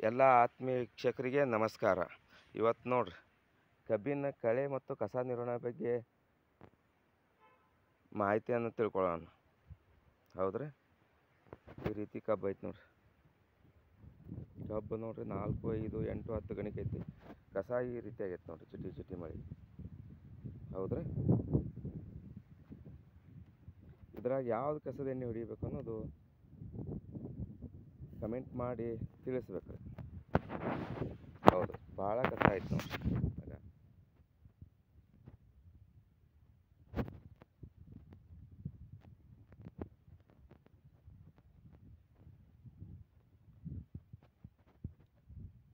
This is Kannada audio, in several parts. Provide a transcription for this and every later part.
ಎಲ್ಲ ಆತ್ಮೀಯ ವೀಕ್ಷಕರಿಗೆ ನಮಸ್ಕಾರ. ಇವತ್ತು ನೋಡ್ರಿ, ಕಬ್ಬಿನ ಕಳೆ ಮತ್ತು ಕಸ ನಿರ್ವಹಣೆ ಬಗ್ಗೆ ಮಾಹಿತಿಯನ್ನು ತಿಳ್ಕೊಳ್ಳೋಣ. ಹೌದ್ರಿ, ಈ ರೀತಿ ಕಬ್ಬು ಐತೆ ನೋಡ್ರಿ. ಕಬ್ಬು ನೋಡ್ರಿ 4, 5, 8, 10 ಗಣಿಕೆ ಐತಿ. ಕಸ ಈ ರೀತಿ ಆಗೈತೆ ನೋಡ್ರಿ, ಚಿಟಿ ಚಿಟಿ ಮಳೆ. ಹೌದ್ರಿ, ಇದ್ರಾಗ ಯಾವ್ದು ಕಸದ ಎಣ್ಣೆ ಹೊಡಿಬೇಕು ಅನ್ನೋದು ಕಮೆಂಟ್ ಮಾಡಿ ತಿಳಿಸ್ಬೇಕ್ರಿ. ಹೌದು, ಭಾಳ ಕಸ ಆಯ್ತು ನೋಡ್ರಿ.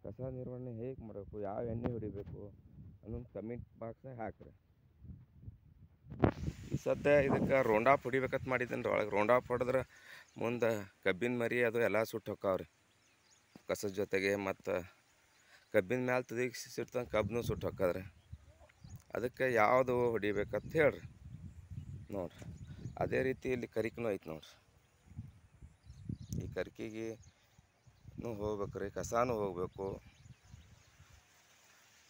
ಕಸ ನಿರ್ವಹಣೆ ಹೇಗೆ ಮಾಡಬೇಕು, ಯಾವ ಎಣ್ಣೆ ಹೊಡಿಬೇಕು ಅನ್ನೋದು ಕಮೆಂಟ್ ಬಾಕ್ಸ್ನಾಗ ಹಾಕ್ರಿ. ಈ ಸದ್ಯ ಇದಕ್ಕೆ ರೋಂಡಾಪ್ ಹೊಡಿಬೇಕಂತ ಮಾಡಿದ್ದೇನೆ ರೀ. ಒಳಗೆ ರೋಂಡಾಪ್ ಹೊಡೆದ್ರೆ ಮುಂದೆ ಕಬ್ಬಿನ ಮರಿ ಅದು ಎಲ್ಲ ಸುಟ್ಟು ಹೊಕ್ಕಾವ್ರಿ ಕಸದ ಜೊತೆಗೆ. ಮತ್ತು ಕಬ್ಬಿನ ಮ್ಯಾಲೆ ತುದಿಸಿರ್ತಂಗೆ ಕಬ್ಬನ್ನು ಸುಟ್ಟು ಹೊಕ್ಕದ್ರಿ. ಅದಕ್ಕೆ ಯಾವುದು ಹೊಡಿಬೇಕಂತ ಹೇಳ್ರಿ ನೋಡ್ರಿ. ಅದೇ ರೀತಿ ಇಲ್ಲಿ ಕರಿಕೂ ಐತೆ ನೋಡ್ರಿ. ಈ ಕರ್ಕಿಗೆ ಹೋಗ್ಬೇಕು ರೀ, ಕಸಾನು ಹೋಗ್ಬೇಕು.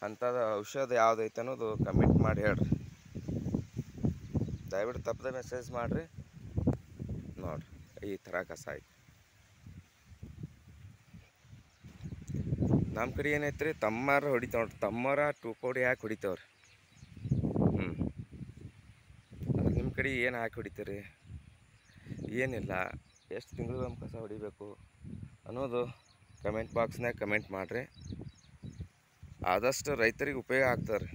ಅಂಥದ್ದು ಔಷಧ ಯಾವುದೈತೆ ಅನ್ನೋದು ಕಮೆಂಟ್ ಮಾಡಿ ಹೇಳ್ರಿ. ದಯವಿಟ್ಟು ತಪ್ಪದೆ ಮೆಸೇಜ್ ಮಾಡಿರಿ ನೋಡ್ರಿ. ಈ ಥರ ಕಸ ಐತಿ ನಮ್ಮ ಕಡೆ. ಏನೈತೆ ರೀ, ತಮ್ಮಾರ ಹೊಡಿತಾವ ನೋಡ್ರಿ. ತಮ್ಮರ ಟೂಕೋಡಿ ಹಾಕಿ ಹೊಡಿತಾವ್ರಿ. ಅಂದ್ರೆ ನಿಮ್ಮ ಕಡೆ ಏನು ಹಾಕಿ ಹೊಡಿತೀರಿ? ಏನಿಲ್ಲ, ಎಷ್ಟು ತಿಂಗಳಿಗೊಮ್ಮೆ ಕಸ ಹೊಡಿಬೇಕು ಅನ್ನೋದು ಕಮೆಂಟ್ ಬಾಕ್ಸ್ನಾಗ ಕಮೆಂಟ್ ಮಾಡಿರಿ. ಆದಷ್ಟು ರೈತರಿಗೆ ಉಪಯೋಗ ಆಗ್ತದೆ ರೀ.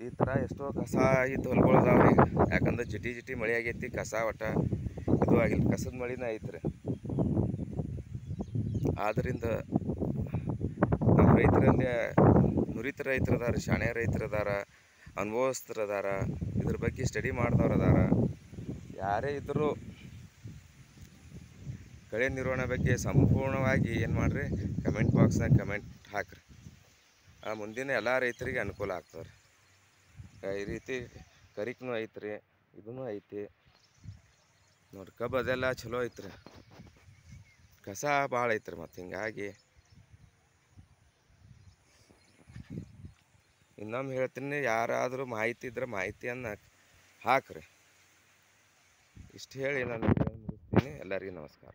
ಈ ಥರ ಎಷ್ಟೋ ಕಸ ಆಗಿತ್ತು ಹೊಲ್ಗೊಳ್ದಾವ್ರಿ. ಯಾಕಂದ್ರೆ ಜಿಟಿ ಜಿಟಿ ಮಳೆ ಆಗೈತಿ, ಕಸ ಒಟ್ಟ ಇದು ಆಗಿಲ್ಲ. ಕಸದ ಮಳಿನ ಐತ್ರಿ. ಆದ್ದರಿಂದ ನಮ್ಮ ರೈತರಲ್ಲಿ ನುರಿತ ರೈತರು ಅದಾರ, ಶಾಣೆ ರೈತರು ಅದಾರ, ಅನುಭವಸ್ಥರು ಅದಾರ, ಇದ್ರ ಬಗ್ಗೆ ಸ್ಟಡಿ ಮಾಡಿದವ್ರು ಅದಾರ. ಯಾರೇ ಇದ್ದರೂ ಕಳೆ ನಿರ್ವಹಣೆ ಬಗ್ಗೆ ಸಂಪೂರ್ಣವಾಗಿ ಏನು ಮಾಡಿರಿ, ಕಮೆಂಟ್ ಬಾಕ್ಸ್ನಾಗ ಕಮೆಂಟ್ ಹಾಕಿರಿ. ಮುಂದಿನ ಎಲ್ಲ ರೈತರಿಗೆ ಅನುಕೂಲ ಆಗ್ತದೆ ರೀ. ಈ ರೀತಿ ಕರಿಕೂ ಐತ್ರಿ, ಇದೂ ಐತಿ ನೋಡ್ರಿ. ಕಬ್ಬು ಅದೆಲ್ಲ ಚಲೋ ಐತ್ರಿ, ಕಸ ಭಾಳ ಐತ್ರಿ. ಮತ್ತು ಹಿಂಗಾಗಿ ಇನ್ನೊಮ್ಮೆ ಹೇಳ್ತೀನಿ, ಯಾರಾದರೂ ಮಾಹಿತಿ ಇದ್ರೆ ಮಾಹಿತಿಯನ್ನು ಹಾಕ್ರಿ. ಇಷ್ಟು ಹೇಳಿ ನಾನು ಮುಗಿಸ್ತೀನಿ. ಎಲ್ಲರಿಗೂ ನಮಸ್ಕಾರ.